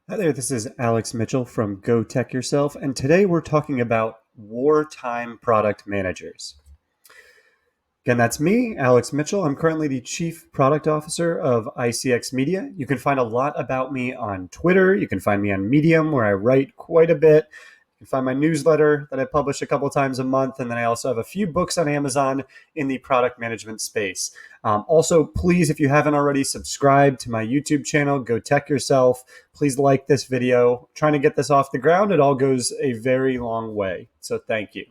Hi there, this is Alex Mitchell from Go Tech Yourself, and today we're talking about wartime product managers. Again, that's me, Alex Mitchell. I'm currently the Chief Product Officer of ICX Media. You can find a lot about me on Twitter. You can find me on Medium, where I write quite a bit. You can find my newsletter that I publish a couple times a month, and then I also have a few books on Amazon in the product management space. Also, please, if you haven't already, subscribe to my YouTube channel, Go Tech Yourself. Please like this video. Trying to get this off the ground, it all goes a very long way. So thank you.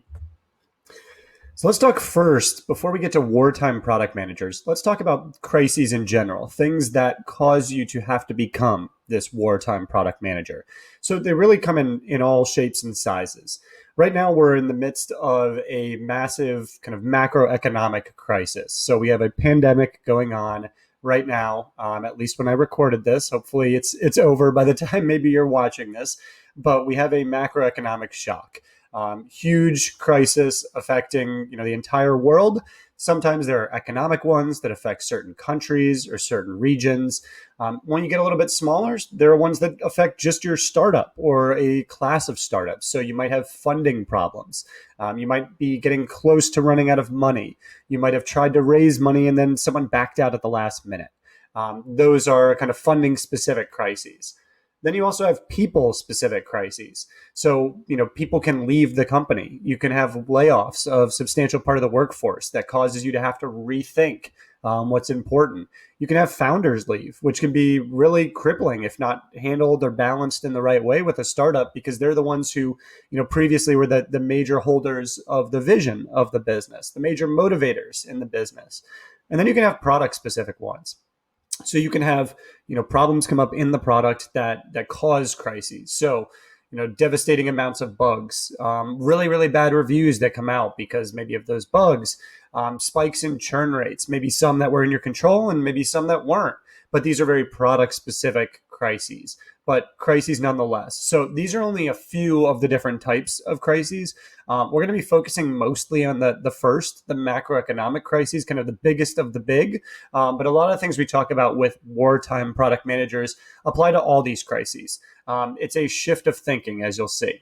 So let's talk first, before we get to wartime product managers, let's talk about crises in general, things that cause you to have to become this wartime product manager. So they really come in all shapes and sizes. Right now, we're in the midst of a massive kind of macroeconomic crisis. So we have a pandemic going on right now, at least when I recorded this. Hopefully it's over by the time maybe you're watching this, but we have a macroeconomic shock. Huge crisis affecting the entire world. Sometimes there are economic ones that affect certain countries or certain regions. When you get a little bit smaller, there are ones that affect just your startup or a class of startups. So you might have funding problems. You might be getting close to running out of money. You might have tried to raise money and then someone backed out at the last minute. Those are kind of funding specific crises. Then you also have people specific crises. So, people can leave the company. You can have layoffs of substantial part of the workforce that causes you to have to rethink what's important. You can have founders leave, which can be really crippling if not handled or balanced in the right way with a startup, because they're the ones who, previously were the major holders of the vision of the business, the major motivators in the business. And then you can have product specific ones. So you can have, problems come up in the product that cause crises. So, devastating amounts of bugs, really, really bad reviews that come out because maybe of those bugs, spikes in churn rates, maybe some that were in your control and maybe some that weren't. But these are very product specific crises, but crises nonetheless. So these are only a few of the different types of crises. We're going to be focusing mostly on the first, the macroeconomic crises, kind of the biggest of the big. But a lot of things we talk about with wartime product managers apply to all these crises. It's a shift of thinking, as you'll see.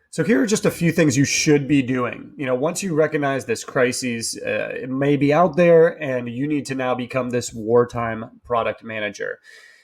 So here are just a few things you should be doing. Once you recognize this crisis, it may be out there and you need to now become this wartime product manager.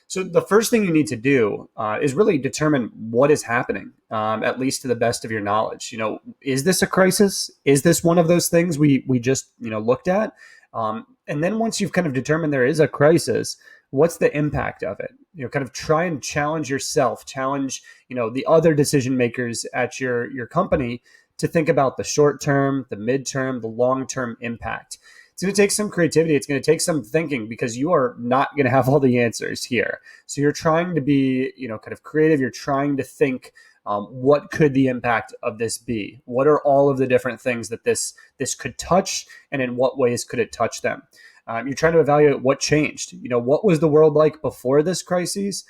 So the first thing you need to do is really determine what is happening, at least to the best of your knowledge. Is this a crisis? Is this one of those things we just looked at? And then once you've kind of determined there is a crisis, what's the impact of it? Kind of try and challenge yourself, challenge the other decision makers at your company to think about the short term, the midterm, the long term impact. It's going to take some creativity. It's going to take some thinking because you are not going to have all the answers here. So you're trying to be, kind of creative. You're trying to think, what could the impact of this be? What are all of the different things that this could touch, and in what ways could it touch them? You're trying to evaluate what changed. What was the world like before this crisis,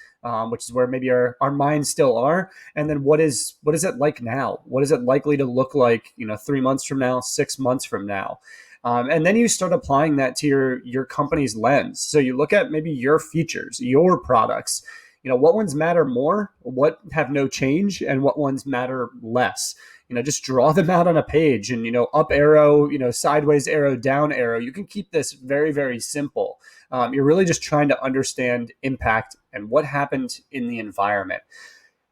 which is where maybe our minds still are, and then what is it like now? What is it likely to look like 3 months from now, 6 months from now? And then you start applying that to your company's lens. So you look at maybe your features, your products. What ones matter more, what have no change, and what ones matter less. Just draw them out on a page and, up arrow, sideways arrow, down arrow. You can keep this very, very simple. You're really just trying to understand impact and what happened in the environment.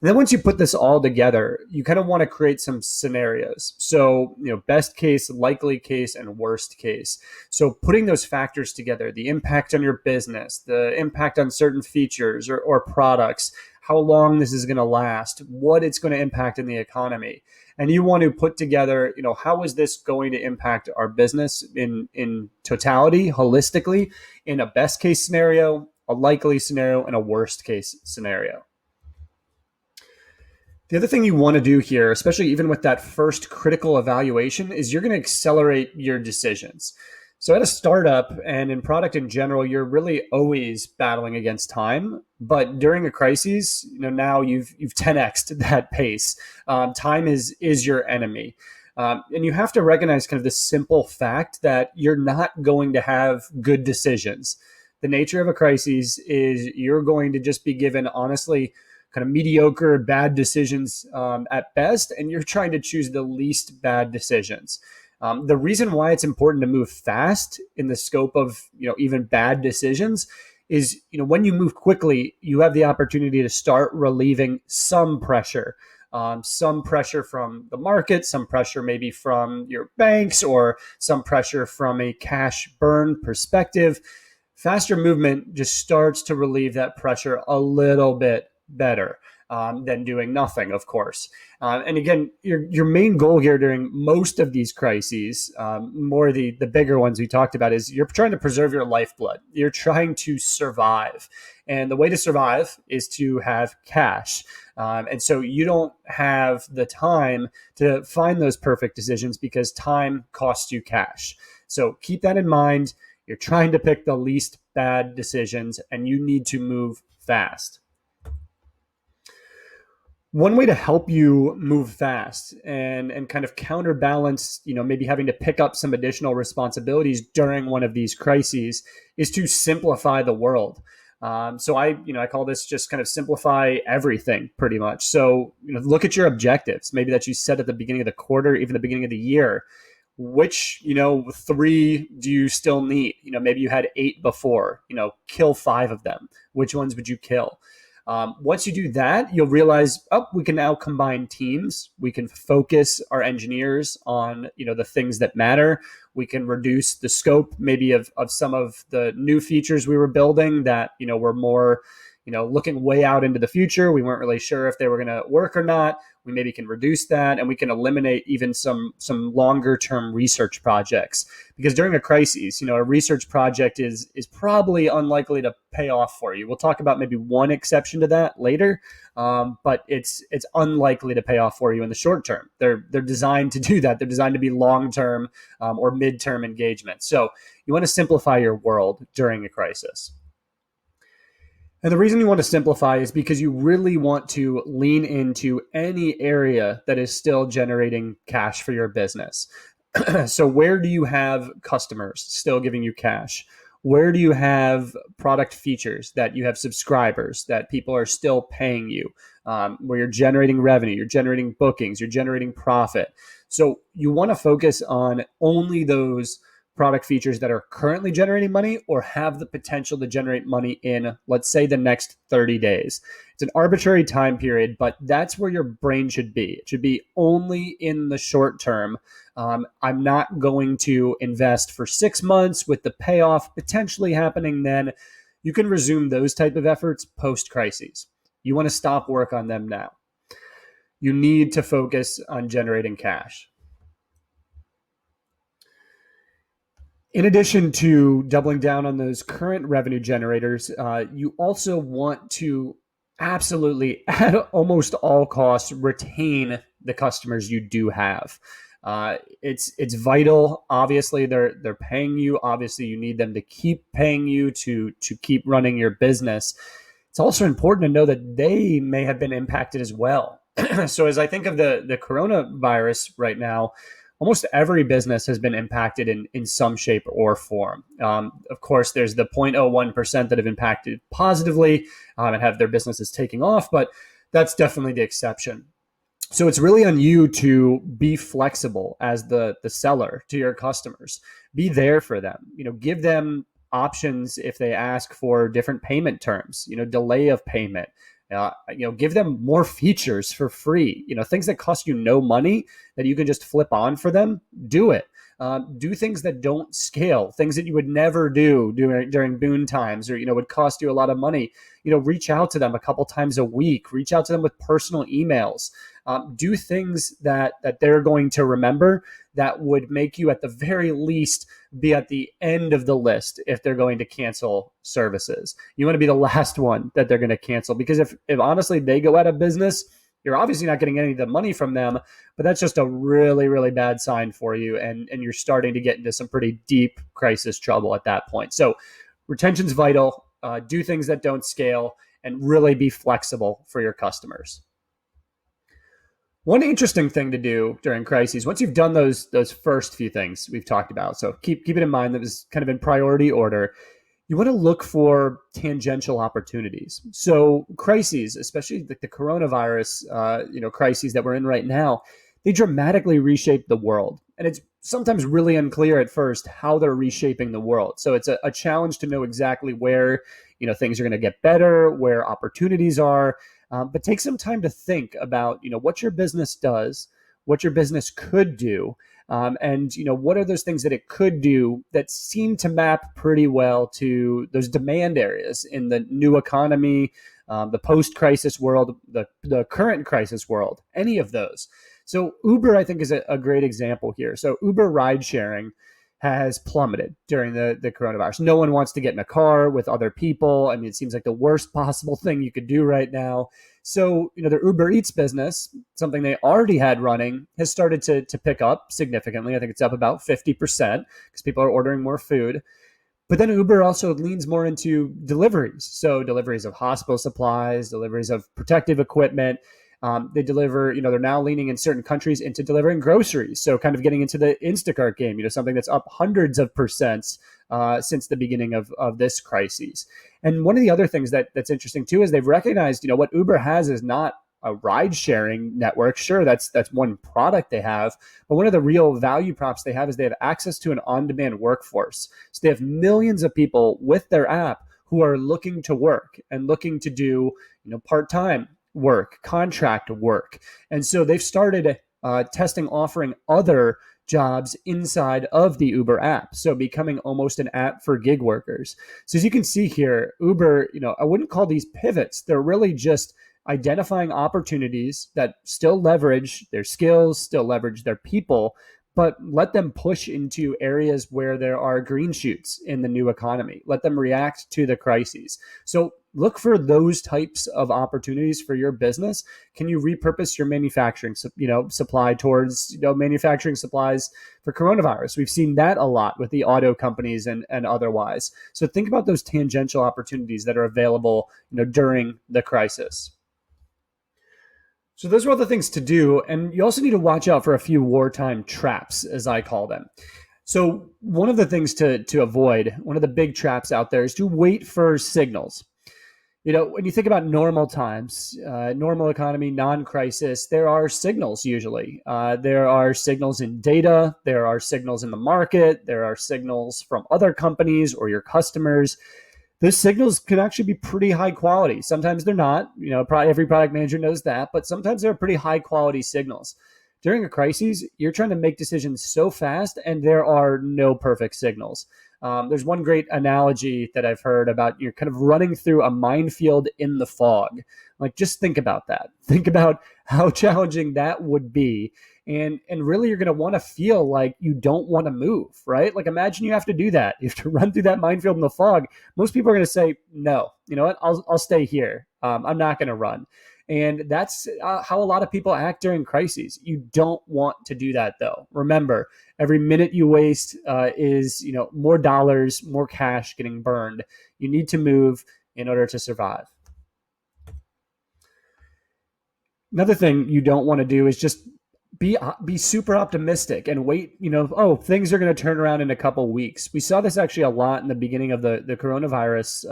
And then once you put this all together, you kind of want to create some scenarios. So, best case, likely case, and worst case. So putting those factors together, the impact on your business, the impact on certain features or products, how long this is going to last, what it's going to impact in the economy. And you want to put together, how is this going to impact our business in totality, holistically, in a best case scenario, a likely scenario, and a worst case scenario. The other thing you want to do here, especially even with that first critical evaluation, is you're going to accelerate your decisions. So at a startup and in product in general, you're really always battling against time. But during a crisis, now you've 10x'd that pace. Time is your enemy. And you have to recognize kind of the simple fact that you're not going to have good decisions. The nature of a crisis is you're going to just be given, honestly, kind of mediocre, bad decisions at best, and you're trying to choose the least bad decisions. The reason why it's important to move fast in the scope of even bad decisions is when you move quickly, you have the opportunity to start relieving some pressure from the market, some pressure maybe from your banks, or some pressure from a cash burn perspective. Faster movement just starts to relieve that pressure a little bit better than doing nothing, of course. And again, your main goal here during most of these crises, more the bigger ones we talked about, is you're trying to preserve your lifeblood. You're trying to survive. And the way to survive is to have cash. And so you don't have the time to find those perfect decisions because time costs you cash. So keep that in mind. You're trying to pick the least bad decisions, and you need to move fast. One way to help you move fast and kind of counterbalance, maybe having to pick up some additional responsibilities during one of these crises, is to simplify the world. So I call this just kind of simplify everything pretty much. So, look at your objectives, maybe that you set at the beginning of the quarter, even the beginning of the year. Which, 3 do you still need? Maybe you had 8 before, kill 5 of them. Which ones would you kill? Once you do that, you'll realize, we can now combine teams. We can focus our engineers on, the things that matter. We can reduce the scope maybe of some of the new features we were building that, were more, looking way out into the future. We weren't really sure if they were going to work or not. We maybe can reduce that, and we can eliminate even some longer term research projects, because during a crisis, a research project is probably unlikely to pay off for you. We'll talk about maybe one exception to that later, but it's unlikely to pay off for you in the short term. They're designed to do that. They're designed to be long term or mid term engagement. So you want to simplify your world during a crisis. And the reason you want to simplify is because you really want to lean into any area that is still generating cash for your business. So where do you have customers still giving you cash? Where do you have product features that you have subscribers that people are still paying you, where you're generating revenue, you're generating bookings, you're generating profit? So you want to focus on only those product features that are currently generating money or have the potential to generate money in, let's say, the next 30 days. It's an arbitrary time period, but that's where your brain should be. It should be only in the short term. I'm not going to invest for 6 months with the payoff potentially happening then. You can resume those type of efforts post-crises. You want to stop work on them now. You need to focus on generating cash. In addition to doubling down on those current revenue generators, you also want to absolutely, at almost all costs, retain the customers you do have. It's vital. Obviously, they're paying you. Obviously, you need them to keep paying you to keep running your business. It's also important to know that they may have been impacted as well. So as I think of the coronavirus right now, almost every business has been impacted in some shape or form. Of course, there's the 0.01% that have impacted positively and have their businesses taking off, but that's definitely the exception. So it's really on you to be flexible as the seller to your customers. Be there for them. Give them options if they ask for different payment terms. Delay of payment. Give them more features for free. Things that cost you no money that you can just flip on for them. Do it. Do things that don't scale, things that you would never do during boon times, or would cost you a lot of money. Reach out to them a couple times a week. Reach out to them with personal emails. Do things that they're going to remember that would make you, at the very least, be at the end of the list if they're going to cancel services. You want to be the last one that they're going to cancel, because if honestly they go out of business, you're obviously not getting any of the money from them, but that's just a really, really bad sign for you. And you're starting to get into some pretty deep crisis trouble at that point. So retention's vital. Do things that don't scale and really be flexible for your customers. One interesting thing to do during crises, once you've done those first few things we've talked about, so keep it in mind that was kind of in priority order, You want to look for tangential opportunities. So crises, especially the coronavirus, crises that we're in right now, they dramatically reshape the world, and it's sometimes really unclear at first how they're reshaping the world. So it's a challenge to know exactly where things are going to get better, where opportunities are. But take some time to think about what your business does, what your business could do, and what are those things that it could do that seem to map pretty well to those demand areas in the new economy, the post-crisis world, the current crisis world, any of those. So Uber, I think, is a great example here. So Uber ride sharing has plummeted during the coronavirus. No one wants to get in a car with other people. I mean, it seems like the worst possible thing you could do right now. So, their Uber Eats business, something they already had running, has started to pick up significantly. I think it's up about 50% because people are ordering more food. But then Uber also leans more into deliveries. So deliveries of hospital supplies, deliveries of protective equipment. They deliver, they're now leaning in certain countries into delivering groceries. So kind of getting into the Instacart game, something that's up hundreds of percents since the beginning of this crisis. And one of the other things that's interesting too is they've recognized, what Uber has is not a ride sharing network. Sure, that's one product they have, but one of the real value props they have is they have access to an on-demand workforce. So they have millions of people with their app who are looking to work and looking to do, part-time work, contract work. And so they've started testing offering other jobs inside of the Uber app. So becoming almost an app for gig workers. So as you can see here, Uber, I wouldn't call these pivots. They're really just identifying opportunities that still leverage their skills, still leverage their people, but let them push into areas where there are green shoots in the new economy. Let them react to the crises. So look for those types of opportunities for your business. Can you repurpose your manufacturing, supply towards, manufacturing supplies for coronavirus? We've seen that a lot with the auto companies and otherwise. So think about those tangential opportunities that are available, during the crisis. So those are all the things to do. And you also need to watch out for a few wartime traps, as I call them. So one of the things to avoid, one of the big traps out there is to wait for signals. When you think about normal times, normal economy, non-crisis, there are signals usually. There are signals in data. There are signals in the market. There are signals from other companies or your customers. Those signals can actually be pretty high quality. Sometimes they're not. Probably every product manager knows that, but sometimes they're pretty high quality signals. During a crisis, you're trying to make decisions so fast, and there are no perfect signals. There's one great analogy that I've heard about you're kind of running through a minefield in the fog. Like, just think about that. Think about how challenging that would be. And really, you're going to want to feel like you don't want to move, right? Like, imagine you have to do that. You have to run through that minefield in the fog. Most people are going to say, no, you know what? I'll stay here. I'm not going to run. And that's how a lot of people act during crises. You don't want to do that, though. Remember, every minute you waste is, more dollars, more cash getting burned. You need to move in order to survive. Another thing you don't want to do is just be super optimistic and wait, things are going to turn around in a couple of weeks. We saw this actually a lot in the beginning of the coronavirus,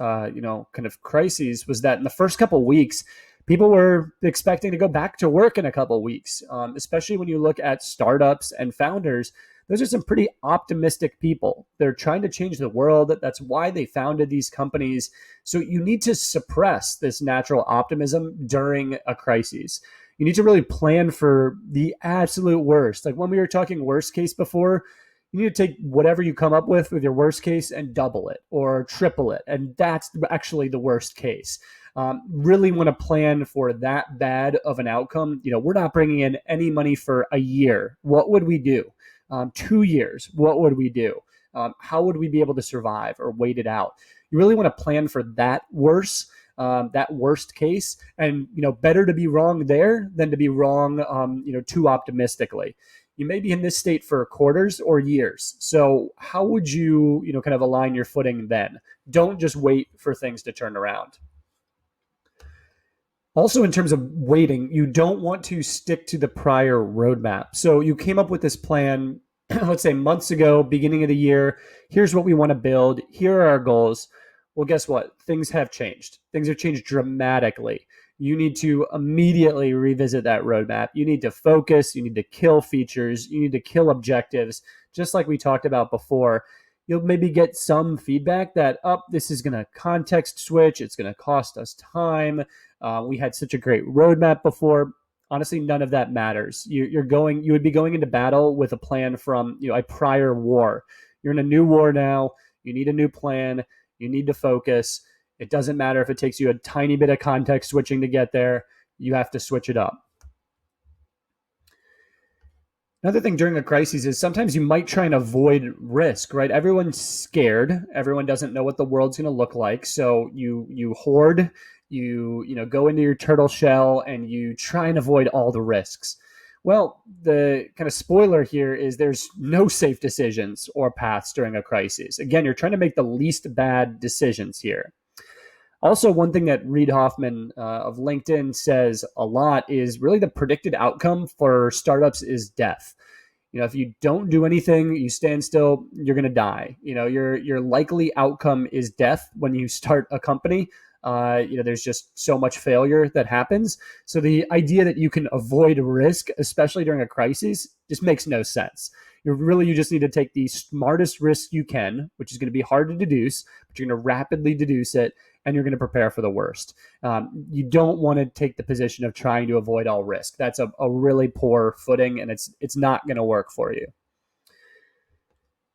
kind of crises, was that in the first couple of weeks, people were expecting to go back to work in a couple of weeks, especially when you look at startups and founders. Those are some pretty optimistic people. They're trying to change the world. That's why they founded these companies. So you need to suppress this natural optimism during a crisis. You need to really plan for the absolute worst. Like when we were talking worst case before, you need to take whatever you come up with your worst case and double it or triple it. And that's actually the worst case. Really want to plan for that bad of an outcome. We're not bringing in any money for a year. What would we do? 2 years, what would we do? How would we be able to survive or wait it out? You really want to plan for that worst case, and better to be wrong there than to be wrong, too optimistically. You may be in this state for quarters or years. So how would you, kind of align your footing then? Don't just wait for things to turn around. Also, in terms of waiting, you don't want to stick to the prior roadmap. So you came up with this plan, let's say months ago, beginning of the year. Here's what we want to build. Here are our goals. Well, guess what? Things have changed. Things have changed dramatically. You need to immediately revisit that roadmap. You need to focus. You need to kill features. You need to kill objectives, just like we talked about before. You'll maybe get some feedback that, this is going to context switch. It's going to cost us time. We had such a great roadmap before. Honestly, none of that matters. You would be going into battle with a plan from a prior war. You're in a new war now. You need a new plan. You need to focus. It doesn't matter if it takes you a tiny bit of context switching to get there. You have to switch it up. Another thing during a crisis is sometimes you might try and avoid risk, right? Everyone's scared. Everyone doesn't know what the world's going to look like. So you hoard, you go into your turtle shell and you try and avoid all the risks. Well, the kind of spoiler here is there's no safe decisions or paths during a crisis. Again, you're trying to make the least bad decisions here. Also, one thing that Reid Hoffman of LinkedIn says a lot is really the predicted outcome for startups is death. If you don't do anything, you stand still, you're going to die. Your likely outcome is death when you start a company. There's just so much failure that happens. So the idea that you can avoid risk, especially during a crisis, just makes no sense. You just need to take the smartest risk you can, which is going to be hard to deduce, but you're going to rapidly deduce it, and you're going to prepare for the worst. You don't want to take the position of trying to avoid all risk. That's a really poor footing, and it's not going to work for you.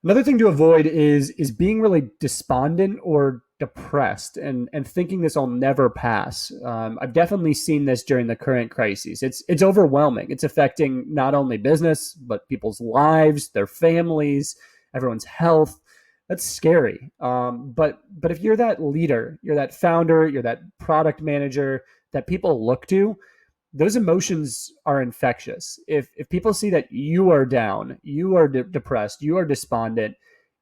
Another thing to avoid is being really despondent or depressed and thinking this will never pass. I've definitely seen this during the current crises. It's overwhelming. It's affecting not only business, but people's lives, their families, everyone's health. That's scary. But if you're that leader, you're that founder, you're that product manager that people look to, those emotions are infectious. If people see that you are down, you are depressed, you are despondent,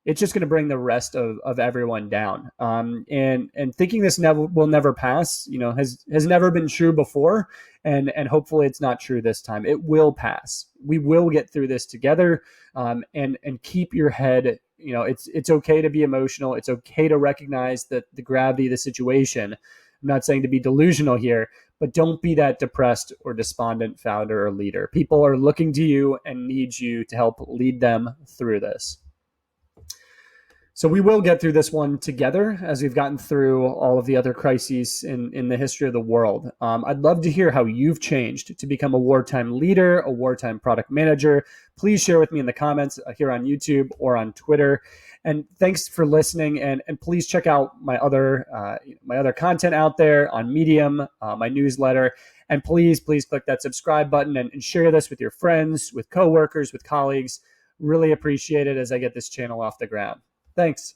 it's just going to bring the rest of everyone down. And thinking this will never pass, has never been true before, and hopefully it's not true this time. It will pass. We will get through this together. And keep your head. It's okay to be emotional. It's okay to recognize the gravity of the situation. I'm not saying to be delusional here, but don't be that depressed or despondent founder or leader. People are looking to you and need you to help lead them through this. So we will get through this one together as we've gotten through all of the other crises in the history of the world. I'd love to hear how you've changed to become a wartime leader, a wartime product manager. Please share with me in the comments here on YouTube or on Twitter. And thanks for listening. And please check out my other content out there on Medium, my newsletter. And please click that subscribe button and share this with your friends, with coworkers, with colleagues. Really appreciate it as I get this channel off the ground. Thanks.